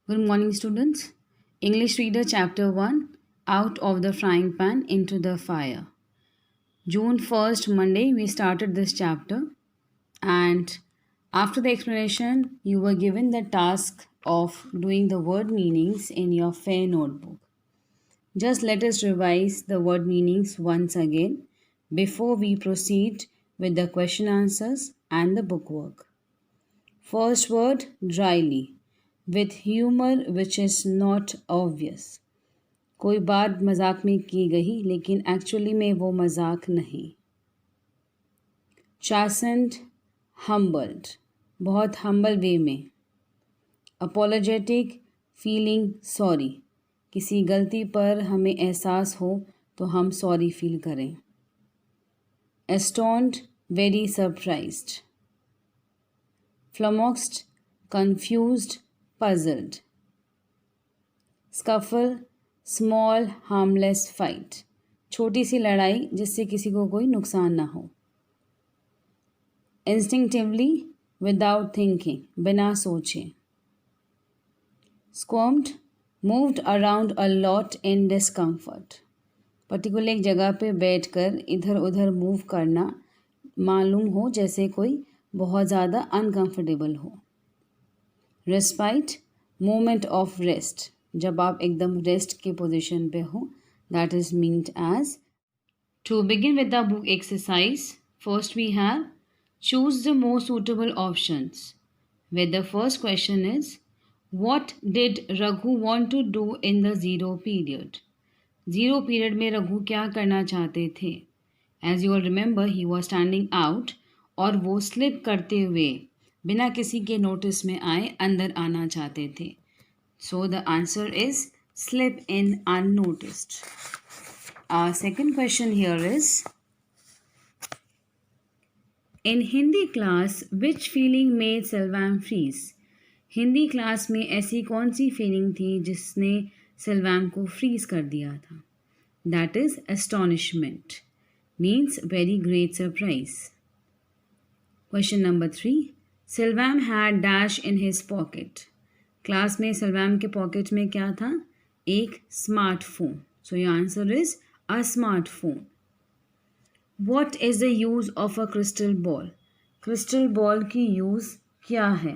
Good morning, students. English Reader Chapter 1, Out of the Frying Pan into the Fire. June 1st, Monday, we started this chapter, and after the explanation, you were given the task of doing the word meanings in your fair notebook. Just let us revise the word meanings once again before we proceed with the question answers and the bookwork. First word, dryly, with humor which is not obvious. कोई बात मजाक में की गई लेकिन actually में वो मजाक नहीं. chastened, humbled, बहुत humble वे में. apologetic, feeling sorry, किसी गलती पर हमें एहसास हो तो हम सॉरी फील करें. astonished, very surprised. flummoxed, confused, puzzled. scuffle, small harmless fight, छोटी सी लड़ाई जिससे किसी को कोई नुकसान ना हो. इंस्टिंक्टिवली, विदाउट थिंकिंग, बिना सोचे. Squirmed, moved around a lot in discomfort, particular एक जगह पे बैठकर इधर उधर मूव करना मालूम हो जैसे कोई बहुत ज़्यादा अनकंफर्टेबल हो. रेस्पाइट, मोमेंट ऑफ रेस्ट, जब आप एकदम रेस्ट के पोजीशन पे हो, that is meant as. To begin with the book exercise, first we have choose the most suitable options. With the first question is what did Raghu want to do in the zero period. Zero period में रघु क्या करना चाहते थे. As you all remember, he was standing out और वो slip करते हुए बिना किसी के नोटिस में आए अंदर आना चाहते थे. So the answer is slip in unnoticed. Our second question here is, in Hindi class, which feeling made Selvam freeze? Hindi class में ऐसी कौन सी फीलिंग थी जिसने सेल्वाम को फ्रीज कर दिया था. That is astonishment, means very great surprise. Question number 3. Selvam had dash in his pocket. Class में सलवाम के पॉकेट में क्या था. एक smartphone. So your answer is a smartphone. What is the use of a crystal ball. Crystal ball की use क्या है.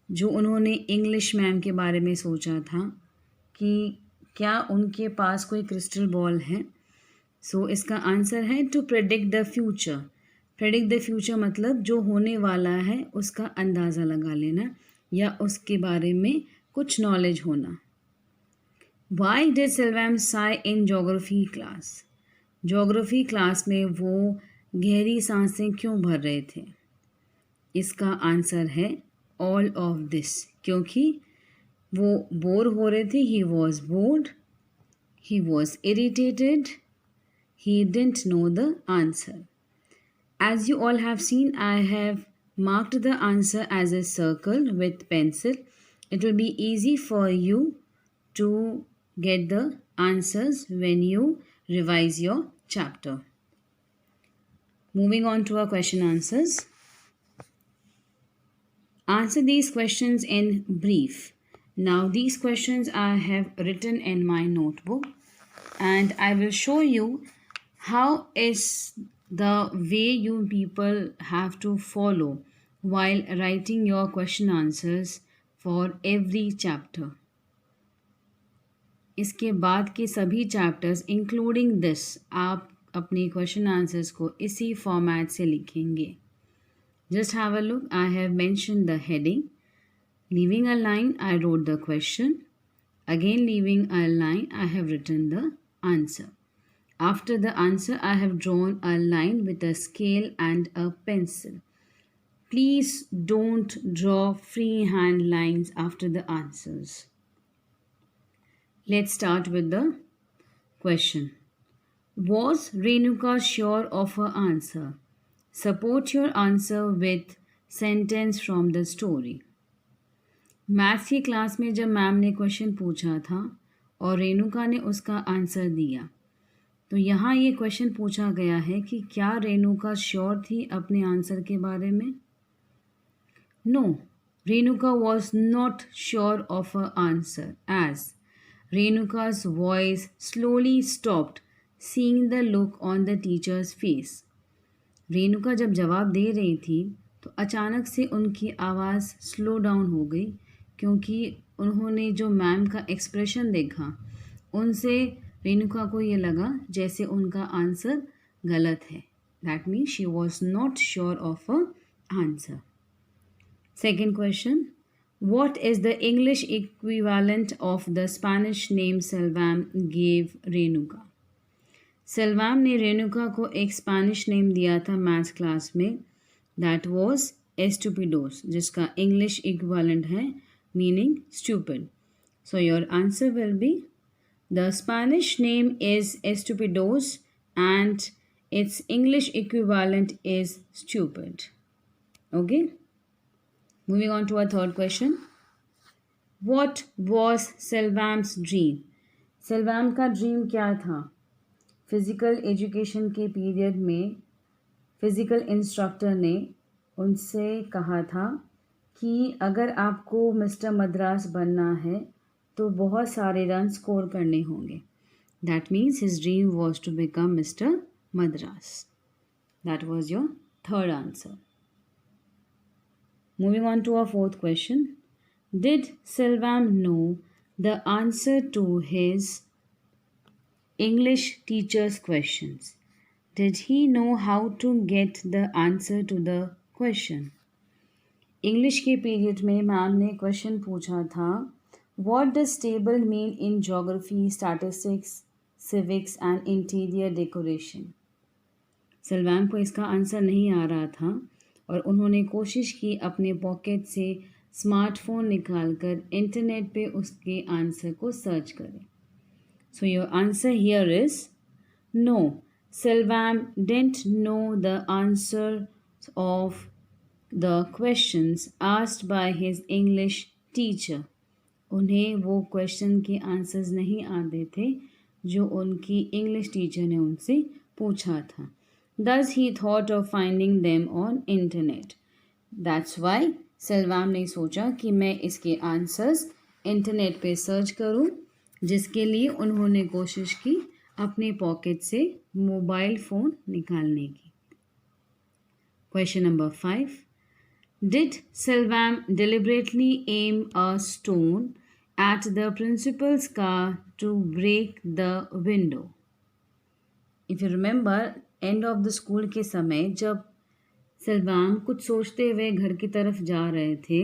जो उन्होंने इंग्लिश मैम के बारे में सोचा था कि क्या उनके पास कोई क्रिस्टल बॉल है. सो इसका आंसर है to predict the future. Predict the future मतलब जो होने वाला है उसका अंदाज़ा लगा लेना या उसके बारे में कुछ नॉलेज होना. Why did Selvam Sai in geography class. Geography class में वो गहरी सांसें क्यों भर रहे थे. इसका आंसर है ऑल ऑफ दिस, क्योंकि वो बोर हो रहे थे. He was bored, he was irritated, he didn't know the answer. As you all have seen, I have marked the answer as a circle with pencil. It will be easy for you to get the answers when you revise your chapter. Moving on to our question answers. Answer these questions in brief. Now these questions I have written in my notebook and I will show you how is the way you people have to follow while writing your question answers for every chapter. इसके बाद के सभी chapters including this आप अपने question answers को इसी format से लिखेंगे. Just have a look. I have mention the heading. Leaving a line I wrote the question. Again leaving a line I have written the answer. After the answer, I have drawn a line with a scale and a pencil. Please don't draw freehand lines after the answers. Let's start with the question. Was Renuka sure of her answer? Support your answer with sentence from the story. Maths की class में जब ma'am ने question पूछा था और रेणुका ने उसका answer दिया, तो यहाँ ये क्वेश्चन पूछा गया है कि क्या रेणुका श्योर थी अपने आंसर के बारे में. No, Renuka was not sure of her answer as Renuka's voice slowly stopped, seeing the look on the teacher's face. Renuka जब जवाब दे रही थी तो अचानक से उनकी आवाज़ स्लो डाउन हो गई क्योंकि उन्होंने जो मैम का एक्सप्रेशन देखा उनसे रेणुका को ये लगा जैसे उनका आंसर गलत है. That means she was not sure of a answer. Second question. What is the English equivalent of the Spanish name Selvam gave Renuka? Selvam ने रेणुका को एक स्पेनिश नेम दिया था मैथ्स क्लास में. दैट वॉज एस्टूपिडोस, जिसका English equivalent है meaning stupid. So your answer will be the Spanish name is estupidos and its English equivalent is stupid. Okay, moving on to our third question. What was Selvam's dream? Selvam का dream क्या था? Physical education के period में physical instructor ने उनसे कहा था कि अगर आपको मिस्टर मद्रास बनना है तो बहुत सारे रन स्कोर करने होंगे. That means his dream was to become mister Madras. That was your third answer. Moving on to our fourth question. Did Selvam know the answer to his English teacher's questions? Did he know how to get the answer to the question? English के period में ma'am ने question पूछा था What does table mean in geography, statistics, civics and interior decoration? सलवाम को इसका answer नहीं आ रहा था और उन्होंने कोशिश की अपने पॉकेट से स्मार्टफोन निकालकर इंटरनेट पे उसके आंसर को सर्च करें. So your answer here is no. Selvam didn't know the answer of the questions asked by his English teacher. उन्हें वो क्वेश्चन के आंसर्स नहीं आते थे जो उनकी इंग्लिश टीचर ने उनसे पूछा था. Thus he thought of finding them on internet. That's why सेल्वाम ने सोचा कि मैं इसके आंसर्स इंटरनेट पे सर्च करूं, जिसके लिए उन्होंने कोशिश की अपने पॉकेट से मोबाइल फ़ोन निकालने की. Question number 5. Did Selvam deliberately aim a stone at the principal's car to break the window? If you remember, end of the school के समय जब सेल्वाम कुछ सोचते हुए घर की तरफ जा रहे थे,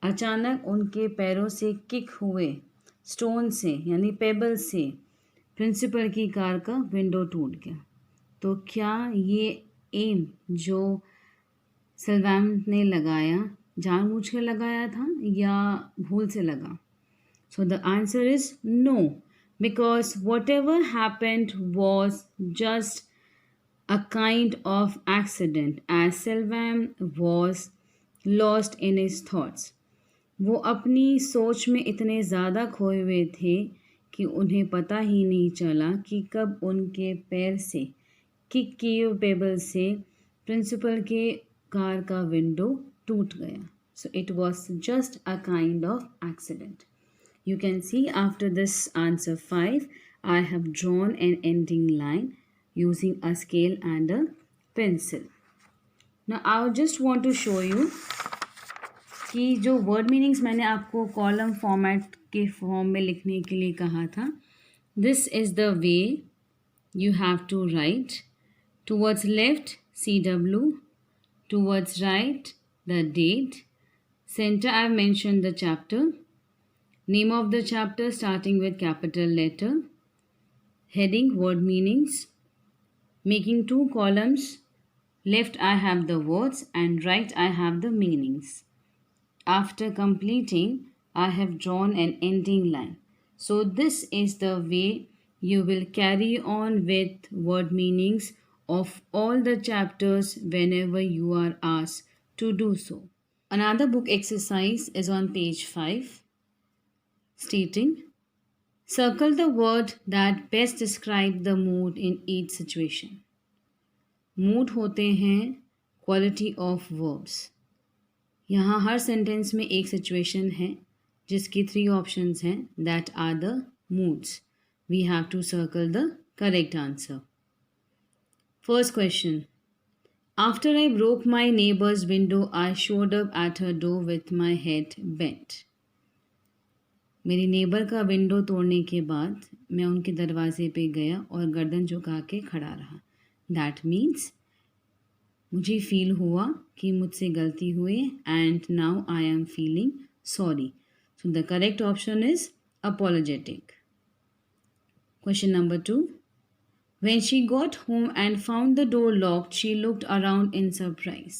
अचानक उनके पैरों से किक हुए स्टोन से यानी पेबल से प्रिंसिपल की कार का विंडो टूट गया. तो क्या ये एम जो सेल्वाम ने लगाया जानबूझकर लगाया था या भूल से लगा? So the answer is no, because whatever happened was just a kind of accident as Selvam was lost in his thoughts. वो अपनी सोच में इतने ज़्यादा खोए हुए थे कि उन्हें पता ही नहीं चला कि कब उनके पैर से किक किए पेबल से प्रिंसिपल के कार का विंडो टूट गया. So it was just a kind of accident. You can see after this answer 5, I have drawn an ending line using a scale and a pencil. Now I just want to show you कि जो word meanings मैंने आपको column format के form में लिखने के लिए कहा था, this is the way you have to write. Towards left, CW. Towards right, the date. Center, I have mentioned the chapter. Name of the chapter starting with capital letter. Heading, word meanings. Making two columns. Left I have the words and right I have the meanings. After completing, I have drawn an ending line. So this is the way you will carry on with word meanings of all the chapters whenever you are asked to do so. Another book exercise is on page 5, stating, circle the word that best describe the mood in each situation. Mood होते हैं quality of verbs. यहाँ हर sentence में एक situation है जिसकी 3 options हैं. That are the moods. We have to circle the correct answer. First question. After I broke my neighbor's window, I showed up at her door with my head bent. मेरी neighbour का window तोड़ने के बाद मैं उनके दरवाजे पे गया और गर्दन झुका के खड़ा रहा. दैट मीन्स मुझे फील हुआ कि मुझसे गलती हुई and now I am feeling sorry. So the correct option is apologetic. Question number 2. When she got home and found the door locked, she looked around in surprise.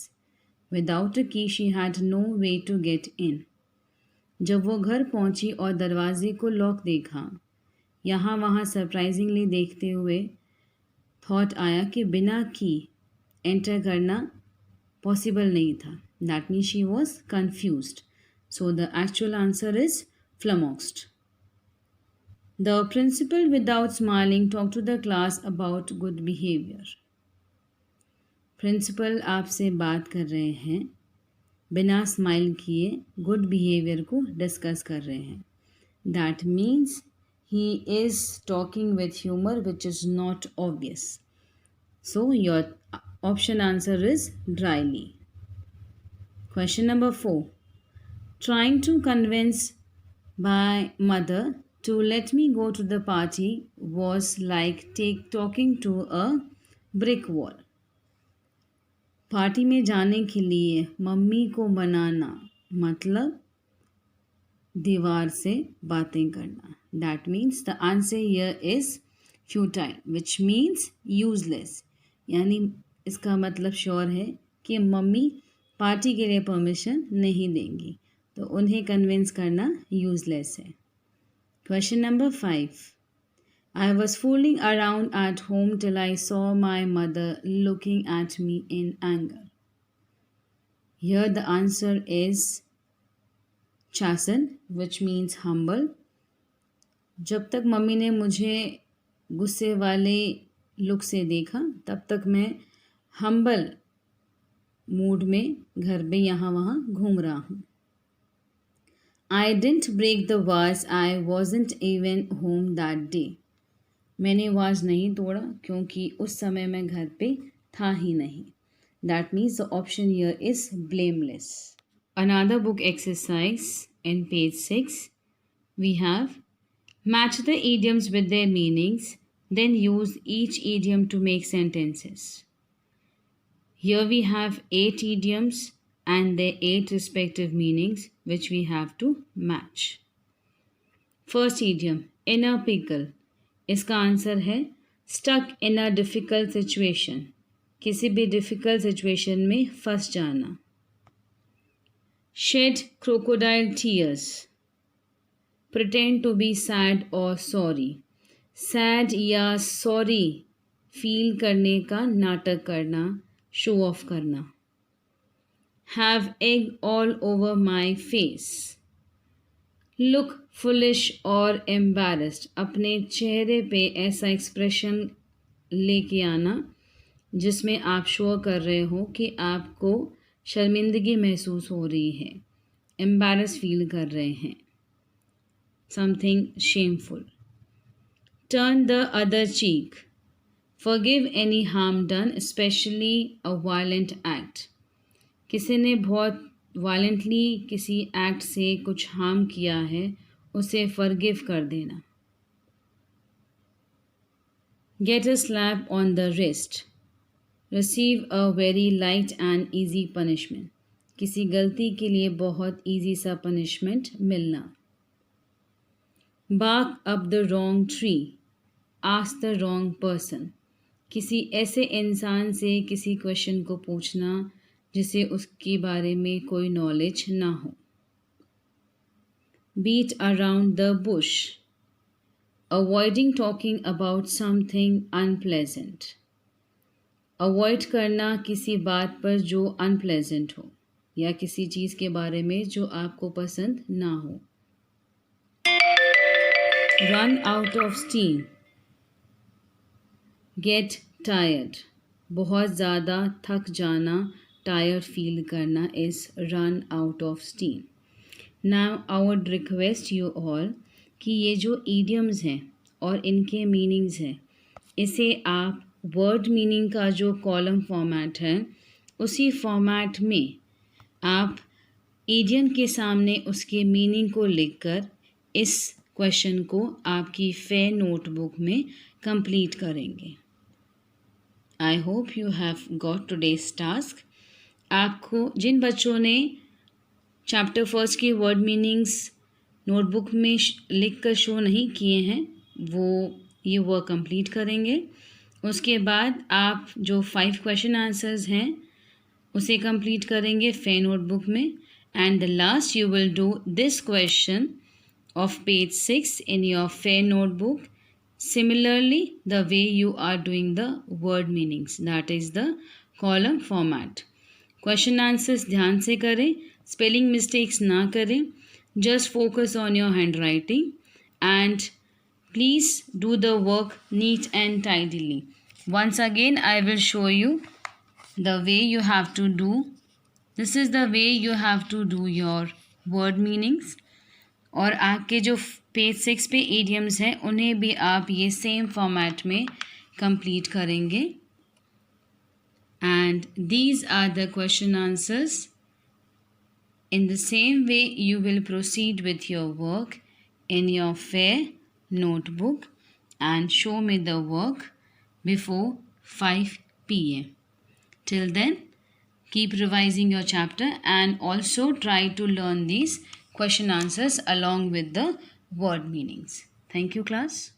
Without a key, she had no way to get in. जब वो घर पहुंची और दरवाजे को lock देखा, यहाँ वहाँ सरप्राइजिंगली देखते हुए थॉट आया कि बिना की एंटर करना पॉसिबल नहीं था. That means she was confused. So the actual answer is flummoxed. The principal, without smiling, talked to the class about good behavior. Principal आपसे बात कर रहे हैं, बिना स्माइल किए गुड बिहेवियर को डिस्कस कर रहे हैं. That means he is talking with humour which is not obvious. So your option answer is drily. Question number 4. Trying to convince my mother to let me go to the party was like talking to a brick wall. Party में जाने के लिए mummy को मनाना मतलब दीवार से बातें करना. That means the answer here is futile which means useless. यानी इसका मतलब श्योर है कि मम्मी पार्टी के लिए परमिशन नहीं देंगी, तो उन्हें कन्विंस करना यूजलेस है. Question number 5. I was fooling around at home till I saw my mother looking at me in anger. Here the answer is chasten, which means humble. जब तक मम्मी ने मुझे गुस्से वाले लुक से देखा तब तक मैं हम्बल मूड में घर में यहाँ वहाँ घूम रहा हूँ. I didn't break the vase, I wasn't even home that day. मैंने वाज नहीं तोड़ा क्योंकि उस समय मैं घर पे था ही नहीं. That means the option here is blameless. Another book exercise in page 6. We have match the idioms with their meanings, then use each idiom to make sentences. Here we have 8 idioms and their 8 respective meanings which we have to match. First idiom, in a pickle. इसका answer है stuck in a difficult situation. किसी भी difficult situation में फंस जाना. Shed crocodile tears. Pretend to be sad or sorry. Sad या sorry feel करने का नाटक करना, show off करना. Have egg all over my face. Look foolish or embarrassed. अपने चेहरे पे ऐसा एक्सप्रेशन लेके आना जिसमें आप शो कर रहे हो कि आपको शर्मिंदगी महसूस हो रही है, एम्बैरस फील कर रहे हैं, something shameful. Turn the other cheek. Forgive any harm done, especially a violent act. किसी ने बहुत वायलेंटली किसी एक्ट से कुछ हार्म किया है, उसे फॉरगिव कर देना. Get a slap on the wrist. Receive a very light and easy punishment. किसी गलती के लिए बहुत ईजी सा पनिशमेंट मिलना. Bark up the wrong tree. Ask the wrong person. किसी ऐसे इंसान से किसी क्वेश्चन को पूछना जिसे उसके बारे में कोई नॉलेज ना हो. Beat around the bush. Avoiding talking about something unpleasant. Avoid करना किसी बात पर जो अनप्लेजेंट हो या किसी चीज़ के बारे में जो आपको पसंद ना हो. Run out of steam. Get tired. बहुत ज़्यादा थक जाना, टायर्ड फील करना is run out of steam. Now I would request you all कि ये जो ईडियम्स हैं और इनके मीनिंग्स हैं, इसे आप वर्ड मीनिंग का जो कॉलम फॉर्मेट है उसी फॉर्मेट में आप ईडियम के सामने उसके मीनिंग को लिखकर इस क्वेश्चन को आपकी फेयर नोटबुक में कंप्लीट करेंगे। I hope you have got today's task. आपको जिन बच्चों ने चैप्टर फर्स्ट के वर्ड मीनिंग्स नोटबुक में लिख कर शो नहीं किए हैं वो ये वर्क कंप्लीट करेंगे। उसके बाद आप जो 5 क्वेश्चन आंसर्स हैं उसे कंप्लीट करेंगे फेयर नोटबुक में। And the last you will do this question of page 6 in your fair notebook similarly the way you are doing the word meanings, that is the column format. Question answers ध्यान से करें, spelling mistakes ना करें, just focus on your handwriting and please do the work neat and tidily. Once again I will show you the way you have to do. This is the way you have to do your word meanings. और आपके जो page 6 पे idioms हैं उन्हें भी आप ये same format में कंप्लीट करेंगे। And these are the question answers. In the same way you will proceed with your work in your fair notebook and show me the work before 5 PM. Till then, keep revising your chapter and also try to learn these question answers along with the word meanings. Thank you, class.